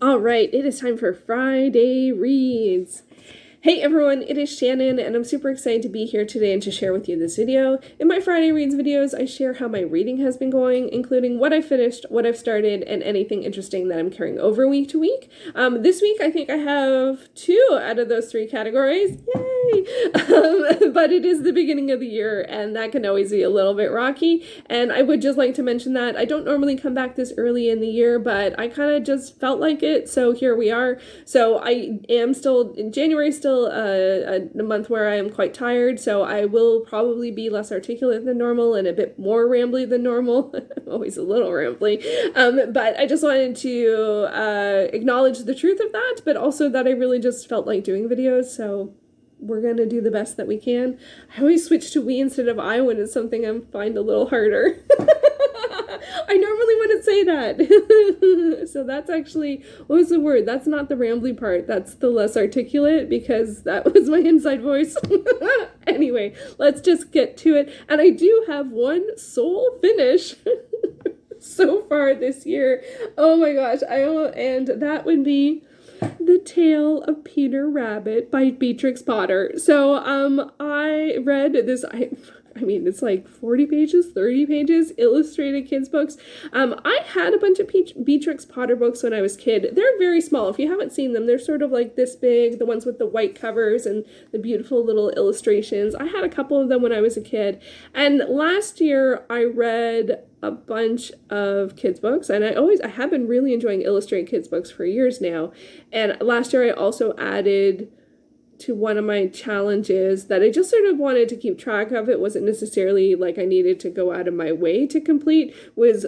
All right, it is time for Friday Reads. Hey everyone, it is Shannon, and I'm super excited to be here today and to share with you this video. In my Friday Reads videos, I share how my reading has been going, including what I finished, what I've started, and anything interesting that I'm carrying over week to week. This week, I think I have 2 out of those 3 categories. Yay! But it is the beginning of the year, and that can always be a little bit rocky, and I would just like to mention that I don't normally come back this early in the year, but I kind of just felt like it, so here we are. So I am still, in January, still a month where I am quite tired, so I will probably be less articulate than normal and a bit more rambly than normal. I'm always a little rambly, but I just wanted to acknowledge the truth of that, but also that I really just felt like doing videos, so we're gonna do the best that we can. I always switch to we instead of I when it's something I find a little harder. I normally wouldn't say that. So that's actually, what was the word? That's not the rambly part. That's the less articulate, because that was my inside voice. Anyway, let's just get to it. And I do have one sole finish so far this year. Oh my gosh. And that would be The Tale of Peter Rabbit by Beatrix Potter. So I read this, I mean, it's like 40 pages, 30 pages, illustrated kids books. I had a bunch of Beatrix Potter books when I was a kid. They're very small. If you haven't seen them, they're sort of like this big, the ones with the white covers and the beautiful little illustrations. I had a couple of them when I was a kid. And last year I read a bunch of kids books, and I have been really enjoying illustrated kids books for years now. And last year I also added to one of my challenges that I just sort of wanted to keep track of. It wasn't necessarily like I needed to go out of my way to complete, was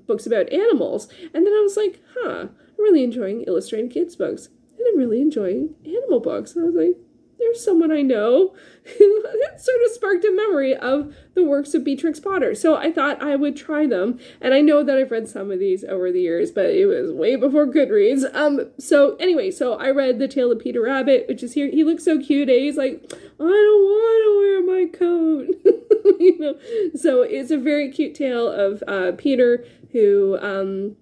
books about animals. And then I was like, I'm really enjoying illustrated kids books, and I'm really enjoying animal books. And I was like, there's someone I know who sort of sparked a memory of the works of Beatrix Potter. So I thought I would try them. And I know that I've read some of these over the years, but it was way before Goodreads. So anyway, so I read The Tale of Peter Rabbit, which is here. He looks so cute. He's like, I don't want to wear my coat. You know? So it's a very cute tale of Peter who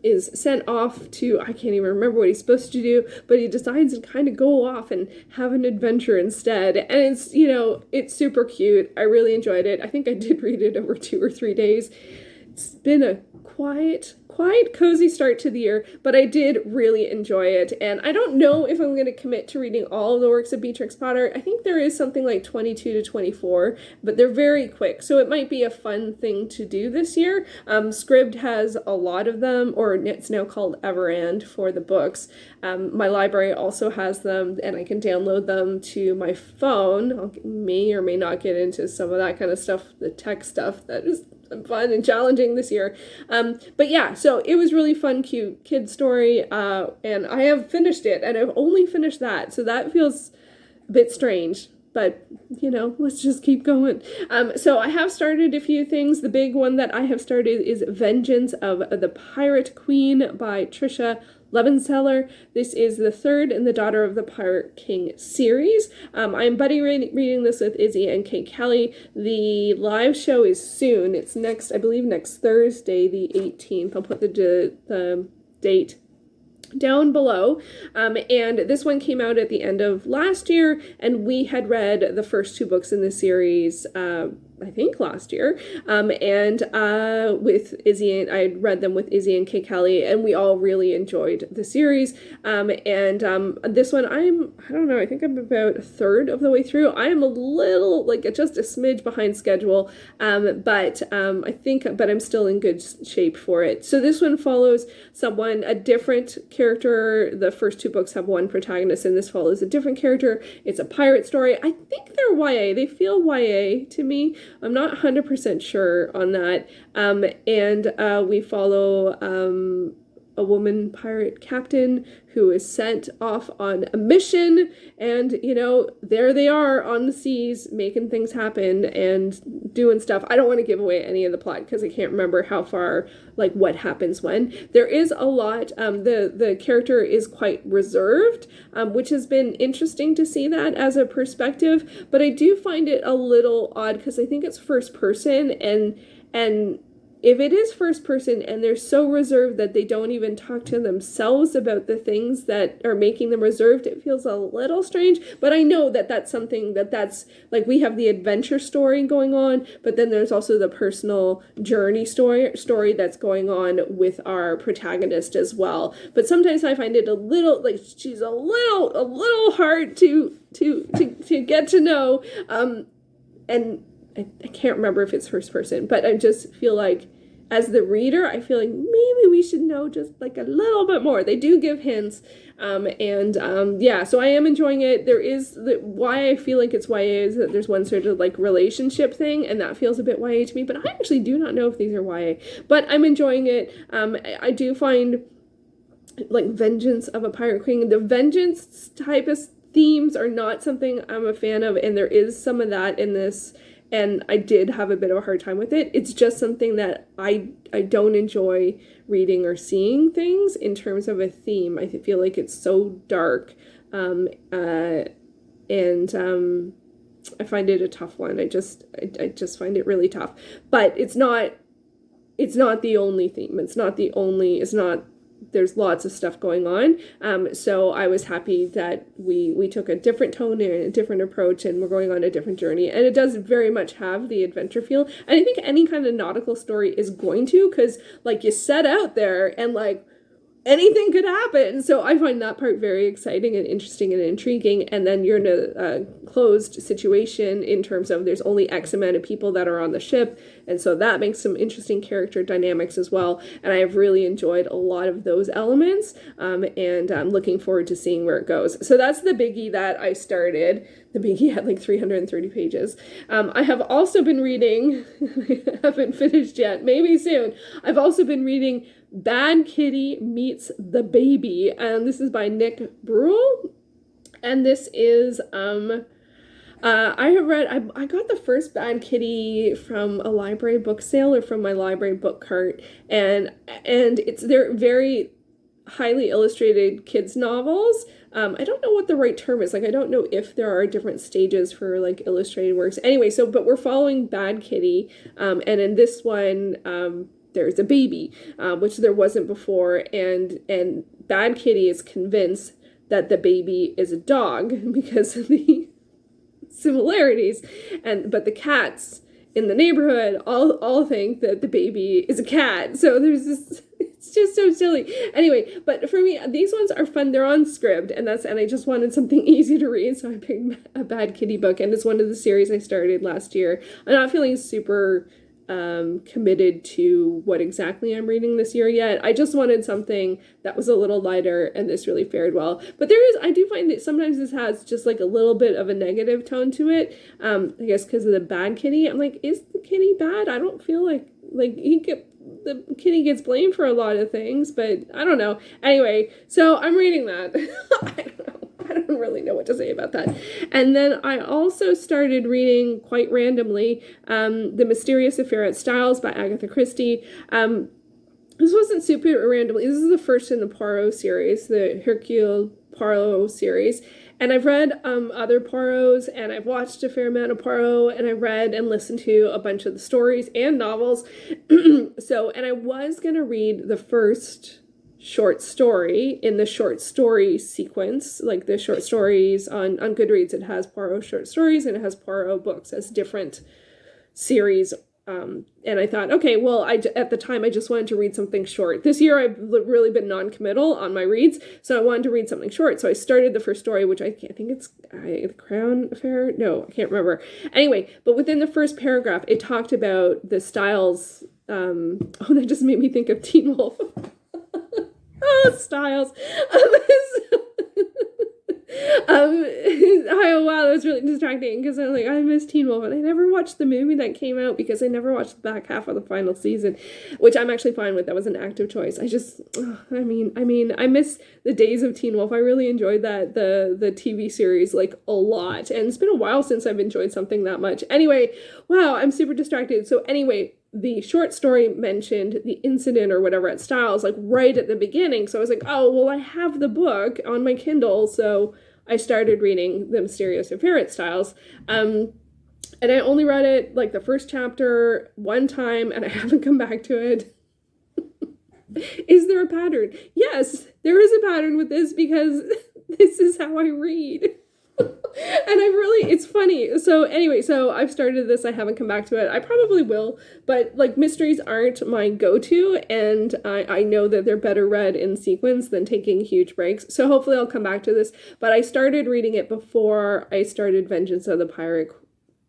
is sent off to, I can't even remember what he's supposed to do, but he decides to kind of go off and have an adventure instead. And it's, it's super cute. I really enjoyed it. I think I did read it over 2 or 3 days. It's been a quiet, cozy start to the year, but I did really enjoy it. And I don't know if I'm going to commit to reading all of the works of Beatrix Potter. I think there is something like 22 to 24, but they're very quick, so it might be a fun thing to do this year. Scribd has a lot of them, or it's now called Everand for the books. My library also has them, and I can download them to my phone. I may or may not get into some of that kind of stuff, the tech stuff that is fun and challenging this year. But yeah, so it was really fun, cute kid story, and I have finished it, and I've only finished that, so that feels a bit strange, but let's just keep going. So I have started a few things. The big one that I have started is Vengeance of the Pirate Queen by Tricia Levenseller. This is the 3rd in the Daughter of the Pirate King series. I'm buddy reading this with Izzy and Kate Kelly. The live show is soon. It's next, I believe, next Thursday, the 18th. I'll put the date down below. And this one came out at the end of last year, and we had read the first 2 books in the series I think last year, and with Izzy, and I had read them with Izzy and Kate Kelly, and we all really enjoyed the series. And this one, I don't know, I think I'm about a third of the way through. I am a little, just a smidge behind schedule, but I'm still in good shape for it. So this one follows a different character. The first 2 books have one protagonist, and this follows a different character. It's a pirate story. I think they're YA. They feel YA to me. I'm not 100% sure on that. And we follow a woman pirate captain who is sent off on a mission, and there they are on the seas making things happen and doing stuff. I don't want to give away any of the plot because I can't remember how far, what happens when. There is a lot. The character is quite reserved, which has been interesting to see that as a perspective, but I do find it a little odd because I think it's first person, and if it is first person and they're so reserved that they don't even talk to themselves about the things that are making them reserved, it feels a little strange. But I know that that's something that's like, we have the adventure story going on, but then there's also the personal journey story that's going on with our protagonist as well. But sometimes I find it a little, like, she's a little hard to get to know. And I can't remember if it's first person, but I just feel like, as the reader, I feel like maybe we should know just like a little bit more. They do give hints, yeah, so I am enjoying it. There is, why I feel like it's YA is that there's one sort of like relationship thing, and that feels a bit YA to me, but I actually do not know if these are YA, but I'm enjoying it. I do find, like, Vengeance of a Pirate Queen, the vengeance type of themes are not something I'm a fan of, and there is some of that in this, and I did have a bit of a hard time with it. It's just something that I don't enjoy reading or seeing things in terms of a theme. I feel like it's so dark, and I find it a tough one. I just find it really tough. But it's not the only theme. There's lots of stuff going on. So I was happy that we took a different tone and a different approach, and we're going on a different journey. And it does very much have the adventure feel. And I think any kind of nautical story is going to, because, like, you set out there and, like, anything could happen. So I find that part very exciting and interesting and intriguing. And then you're in a closed situation in terms of there's only X amount of people that are on the ship. And so that makes some interesting character dynamics as well. And I have really enjoyed a lot of those elements. And I'm looking forward to seeing where it goes. So that's the biggie that I started. The biggie had like 330 pages. I have also been reading, I haven't finished yet, maybe soon. I've also been reading Bad Kitty Meets the Baby, and this is by Nick Bruel, and this is, I got the first Bad Kitty from a library book sale or from my library book cart, and they're very highly illustrated kids novels. I don't know what the right term is. Like, I don't know if there are different stages for, like, illustrated works. Anyway, but we're following Bad Kitty, and in this one, there's a baby, which there wasn't before, and Bad Kitty is convinced that the baby is a dog because of the similarities, but the cats in the neighborhood all think that the baby is a cat. So there's this, it's just so silly. Anyway, but for me, these ones are fun. They're on script, and I just wanted something easy to read, so I picked a Bad Kitty book, and it's one of the series I started last year. I'm not feeling super committed to what exactly I'm reading this year yet. I just wanted something that was a little lighter, and this really fared well. But I do find that sometimes this has just like a little bit of a negative tone to it. I guess because of the Bad Kitty. I'm like, is the kitty bad? I don't feel like the kitty gets blamed for a lot of things, but I don't know. Anyway, so I'm reading that. I don't know. I don't really know what to say about that. And then I also started reading, quite randomly, The Mysterious Affair at Styles by Agatha Christie. This wasn't super randomly. This is the first in the Poirot series, the Hercule Poirot series. And I've read other Poirots, and I've watched a fair amount of Poirot, and I've read and listened to a bunch of the stories and novels. And I was going to read the first short story in the short story sequence, like the short stories on Goodreads. It has Poirot short stories, and it has Poirot books as different series. And I thought, okay, well, at the time, I just wanted to read something short. This year, I've really been non-committal on my reads, so I wanted to read something short. So I started the first story, which I think it's The Crown Affair? No, I can't remember. Anyway, but within the first paragraph, it talked about the Styles, that just made me think of Teen Wolf. Oh, Styles. Oh, wow, that was really distracting, because I'm like, I miss Teen Wolf, and I never watched the movie that came out because I never watched the back half of the final season, which I'm actually fine with. That was an active choice. I miss the days of Teen Wolf. I really enjoyed the TV series, like, a lot, and it's been a while since I've enjoyed something that much. Anyway, wow, I'm super distracted. So anyway, the short story mentioned the incident or whatever at Styles, like, right at the beginning. So I was like, oh, well, I have the book on my Kindle. So I started reading The Mysterious Affair at Styles. And And I only read it, like, the first chapter one time, and I haven't come back to it. Is there a pattern? Yes, there is a pattern with this, because this is how I read. And it's funny. So anyway, so I've started this. I haven't come back to it. I probably will, but like, mysteries aren't my go-to, and I know that they're better read in sequence than taking huge breaks. So hopefully I'll come back to this. But I started reading it before I started Vengeance of the Pirate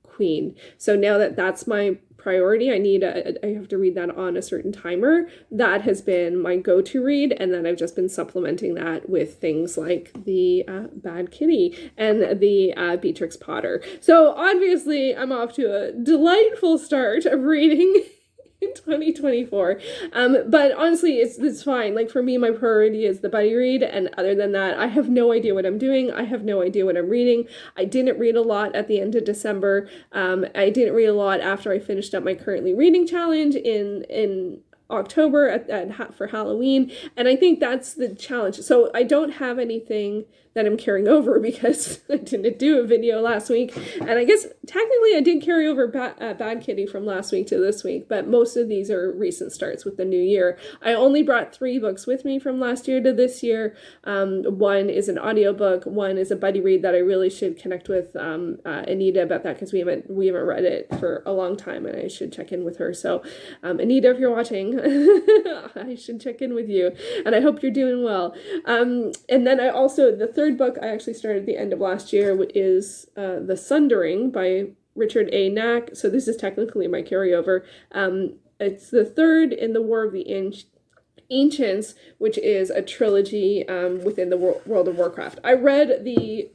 Queen. So now that that's my priority, I have to read that on a certain timer. That has been my go-to read, and then I've just been supplementing that with things like the Bad Kitty and the Beatrix Potter. So obviously I'm off to a delightful start of reading in 2024. But honestly, it's fine. Like, for me, my priority is the buddy read, and other than that, I have no idea what I'm doing. I have no idea what I'm reading. I didn't read a lot at the end of December. I didn't read a lot after I finished up my currently reading challenge in October for Halloween, and I think that's the challenge. So I don't have anything that I'm carrying over because I didn't do a video last week, and I guess technically I did carry over Bad Kitty from last week to this week, but most of these are recent starts with the new year. I only brought 3 books with me from last year to this year. One is an audiobook, one is a buddy read that I really should connect with Anita about that, because we haven't read it for a long time, and I should check in with her. So Anita, if you're watching, I should check in with you, and I hope you're doing well. And then the third book I actually started at the end of last year is The Sundering by Richard A. Knack. So this is technically my carryover. It's the third in the War of the Ancients, which is a trilogy within the World of Warcraft. I read the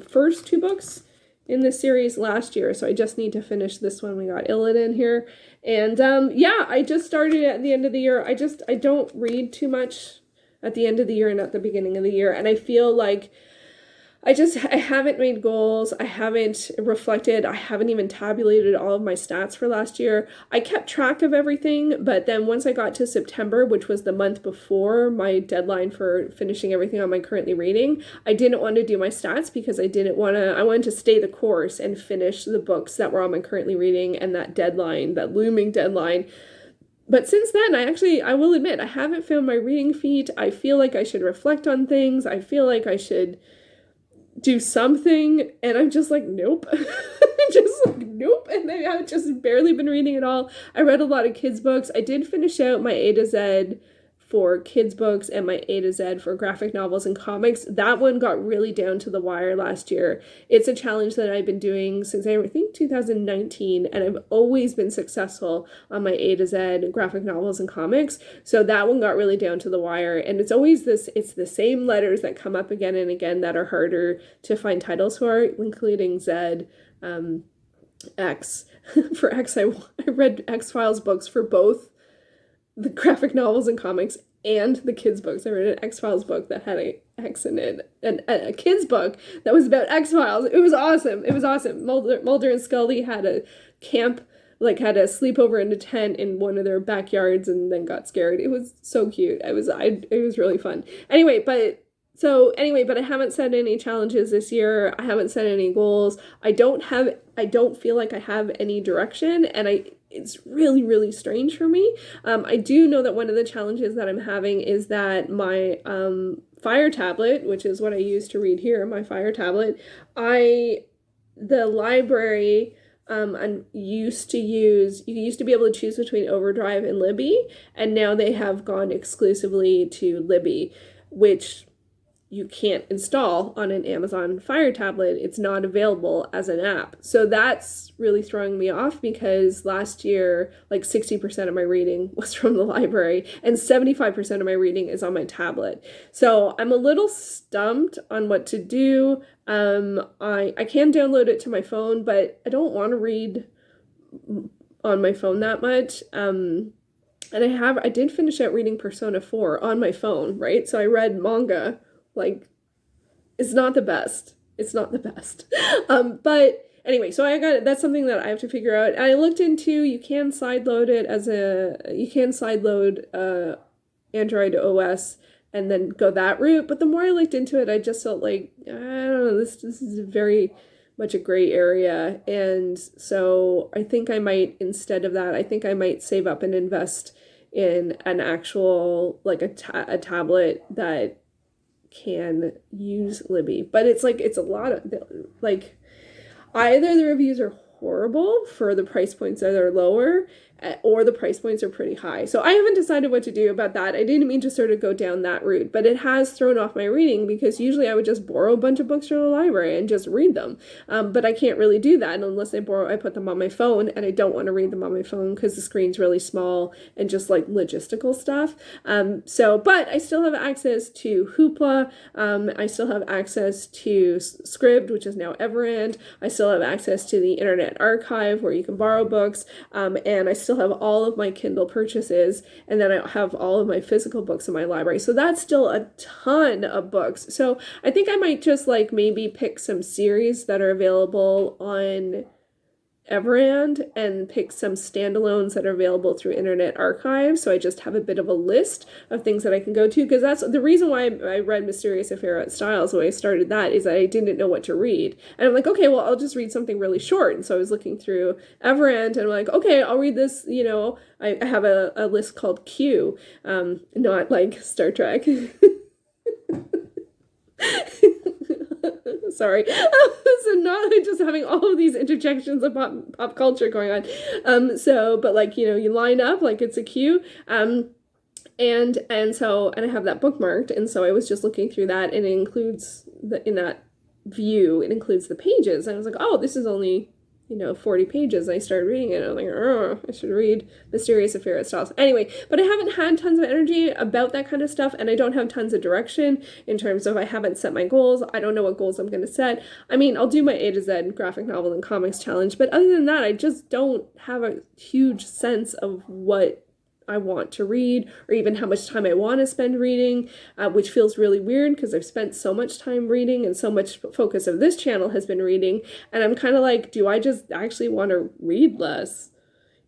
first 2 books in this series last year, so I just need to finish this one. We got Illidan here. And I just started it at the end of the year. I don't read too much at the end of the year and at the beginning of the year, and I feel like I haven't made goals, I haven't reflected, I haven't even tabulated all of my stats for last year. I kept track of everything, but then once I got to September, which was the month before my deadline for finishing everything on my currently reading, I didn't want to do my stats because I wanted to stay the course and finish the books that were on my currently reading and that deadline, that looming deadline. But since then, I will admit, I haven't found my reading feet. I feel like I should reflect on things. I feel like I should do something, and I'm just like, nope. Nope. And I've just barely been reading at all. I read a lot of kids' books. I did finish out my A to Z for kids' books and my A to Z for graphic novels and comics. That one got really down to the wire last year. It's a challenge that I've been doing since I think 2019, and I've always been successful on my A to Z graphic novels and comics. So that one got really down to the wire, and it's the same letters that come up again and again that are harder to find titles for, including Z, X. For X, I read X-Files books for both the graphic novels and comics and the kids' books. I read an X-Files book that had an X in it, and a kids' book that was about X-Files. It was awesome. Mulder and Scully had a camp, had a sleepover in a tent in one of their backyards and then got scared. It was so cute. It was really fun. But I haven't set any challenges this year. I haven't set any goals. I don't feel like I have any direction, and it's really, really strange for me. I do know that one of the challenges that I'm having is that my Fire tablet, which is what I use to read here, my Fire tablet, the library you used to be able to choose between Overdrive and Libby, and now they have gone exclusively to Libby, which you can't install on an Amazon Fire tablet. It's not available as an app. So that's really throwing me off, because last year, 60% of my reading was from the library and 75% of my reading is on my tablet. So I'm a little stumped on what to do. I can download it to my phone, but I don't want to read on my phone that much. And I did finish out reading Persona 4 on my phone, right? So I read manga. It's not the best. But anyway, so that's something that I have to figure out. And I looked into, you can sideload Android OS and then go that route. But the more I looked into it, I just felt like, I don't know, this is very, much a gray area. And so I think I might, instead of that, I think I might save up and invest in an actual, like a tablet that can use Libby. But it's like, it's a lot of, like, either the reviews are horrible for the price points that are lower, or the price points are pretty high. So I haven't decided what to do about that. I didn't mean to sort of go down that route, but it has thrown off my reading, because usually I would just borrow a bunch of books from the library and just read them. But I can't really do that unless I put them on my phone, and I don't want to read them on my phone because the screen's really small and just like logistical stuff. But I still have access to Hoopla. I still have access to Scribd, which is now Everand. I still have access to the Internet Archive where you can borrow books. And I still have all of my Kindle purchases, and then I have all of my physical books in my library. So that's still a ton of books. So I think I might just like maybe pick some series that are available on Everand and pick some standalones that are available through Internet Archive. So I just have a bit of a list of things that I can go to, because that's the reason why I read Mysterious Affair at Styles when I started that, is that I didn't know what to read. And I'm like, okay, well, I'll just read something really short. And so I was looking through Everand, and I'm like, okay, I'll read this, you know, I have a list called Q, not like Star Trek. Sorry. So not just having all of these interjections of pop culture going on. But like, you know, you line up like it's a queue. And I have that bookmarked. And so I was just looking through that, and it includes in that view, it includes the pages. And I was like, oh, this is only, 40 pages. I started reading it, and I'm like, oh, I should read Mysterious Affair at Styles. Anyway, but I haven't had tons of energy about that kind of stuff, and I don't have tons of direction in terms of I haven't set my goals. I don't know what goals I'm going to set. I mean, I'll do my A to Z graphic novel and comics challenge, but other than that, I just don't have a huge sense of what I want to read, or even how much time I want to spend reading, which feels really weird because I've spent so much time reading, and so much focus of this channel has been reading, and I'm kind of like, do I just actually want to read less?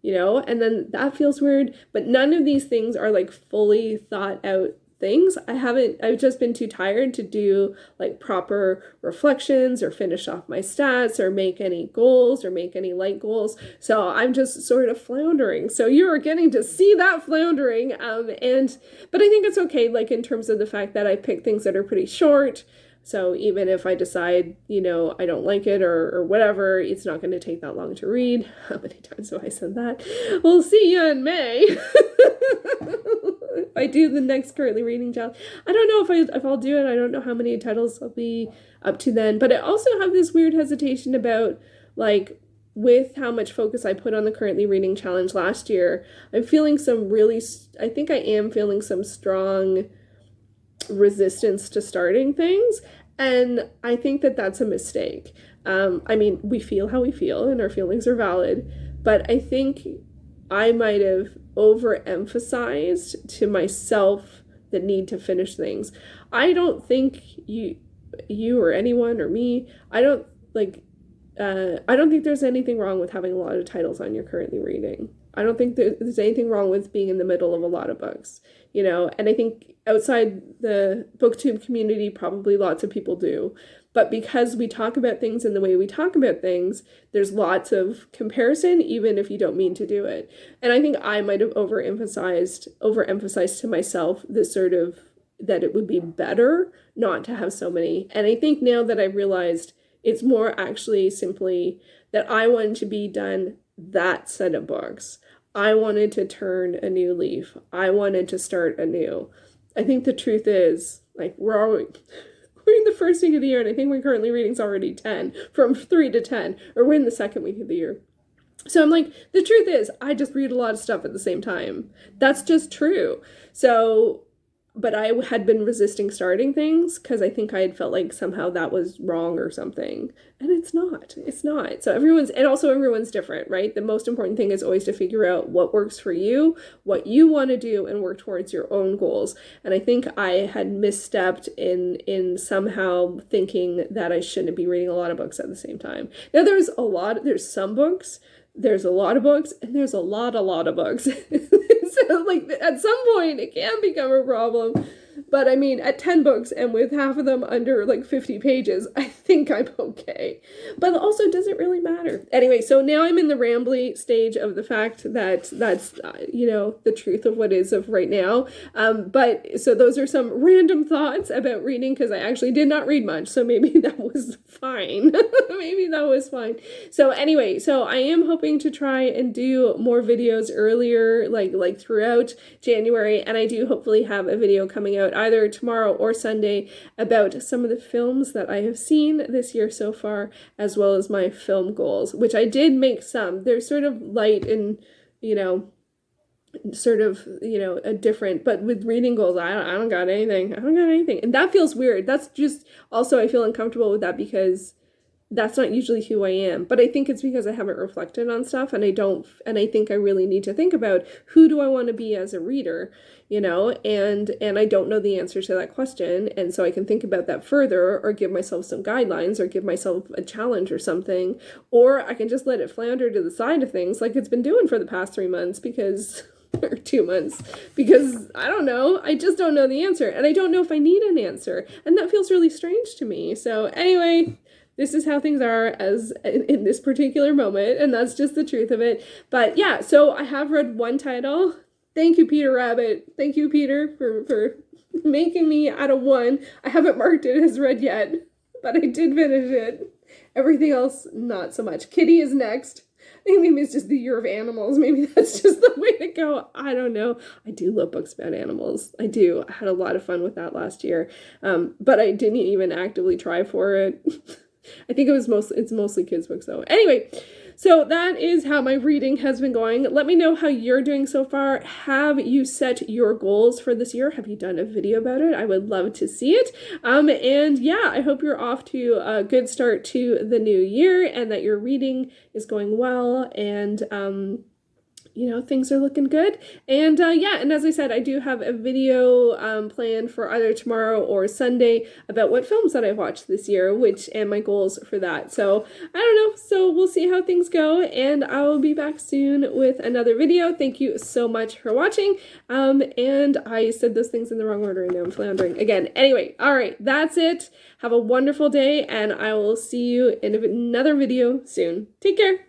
And then that feels weird, but none of these things are like fully thought out things. I've just been too tired to do like proper reflections or finish off my stats or make any goals or make any light goals. So I'm just sort of floundering. So you're getting to see that floundering. But I think it's okay, like in terms of the fact that I pick things that are pretty short. So even if I decide, I don't like it or whatever, it's not going to take that long to read. How many times have I said that? We'll see you in May. If I do the next currently reading challenge. I don't know if I'll do it. I don't know how many titles I'll be up to then. But I also have this weird hesitation about, like, with how much focus I put on the currently reading challenge last year, I think I am feeling some strong resistance to starting things, and I think that that's a mistake. I mean, we feel how we feel, and our feelings are valid, but I think I might have overemphasized to myself the need to finish things. I don't think you or anyone or me, I don't think there's anything wrong with having a lot of titles on your currently reading. I don't think there's anything wrong with being in the middle of a lot of books, and I think outside the Booktube community, probably lots of people do. But because we talk about things in the way we talk about things, there's lots of comparison, even if you don't mean to do it. And I think I might have overemphasized to myself this sort of, that it would be better not to have so many. And I think now that I've realized it's more actually simply that I wanted to be done that set of books. I wanted to turn a new leaf. I wanted to start anew. I think the truth is, like, we're in the first week of the year, and I think my currently reading's already 10, from 3 to 10, or we're in the second week of the year. So I'm like, the truth is, I just read a lot of stuff at the same time. That's just true. So, but I had been resisting starting things because I think I had felt like somehow that was wrong or something. And it's not. So everyone's different, right? The most important thing is always to figure out what works for you, what you want to do, and work towards your own goals. And I think I had misstepped in somehow thinking that I shouldn't be reading a lot of books at the same time. Now there's a lot of books, and there's a lot of books. So like at some point it can become a problem. But I mean, at 10 books and with half of them under like 50 pages, I think I'm okay. But also, does it really matter? Anyway, so now I'm in the rambly stage of the fact that that's, the truth of what is of right now. But so those are some random thoughts about reading, because I actually did not read much. So maybe that was fine. Maybe that was fine. So anyway, so I am hoping to try and do more videos earlier, like throughout January. And I do hopefully have a video coming out either tomorrow or Sunday about some of the films that I have seen this year so far, as well as my film goals, which I did make some. They're sort of light and, a different, but with reading goals, I don't got anything. I don't got anything. And that feels weird. That's just, also, I feel uncomfortable with that because that's not usually who I am. But I think it's because I haven't reflected on stuff, and I think I really need to think about who do I want to be as a reader, and I don't know the answer to that question. And so I can think about that further, or give myself some guidelines, or give myself a challenge or something, or I can just let it flounder to the side of things like it's been doing for the past 3 months or 2 months, because I don't know. I just don't know the answer, and I don't know if I need an answer. And that feels really strange to me. So anyway, this is how things are as in this particular moment, and that's just the truth of it. But yeah, so I have read one title. Thank you, Peter Rabbit. Thank you, Peter, for making me out of one. I haven't marked it as read yet, but I did finish it. Everything else, not so much. Kitty is next. I think maybe it's just the year of animals. Maybe that's just the way to go. I don't know. I do love books about animals. I do. I had a lot of fun with that last year. But I didn't even actively try for it. I think it's mostly kids' books though. Anyway, so that is how my reading has been going. Let me know how you're doing so far. Have you set your goals for this year? Have you done a video about it? I would love to see it. And yeah, I hope you're off to a good start to the new year, and that your reading is going well, and things are looking good. And yeah, and as I said, I do have a video planned for either tomorrow or Sunday about what films that I've watched this year, and my goals for that. So I don't know. So we'll see how things go, and I will be back soon with another video. Thank you so much for watching. And I said those things in the wrong order, and now I'm floundering again. Anyway, all right, that's it. Have a wonderful day, and I will see you in another video soon. Take care.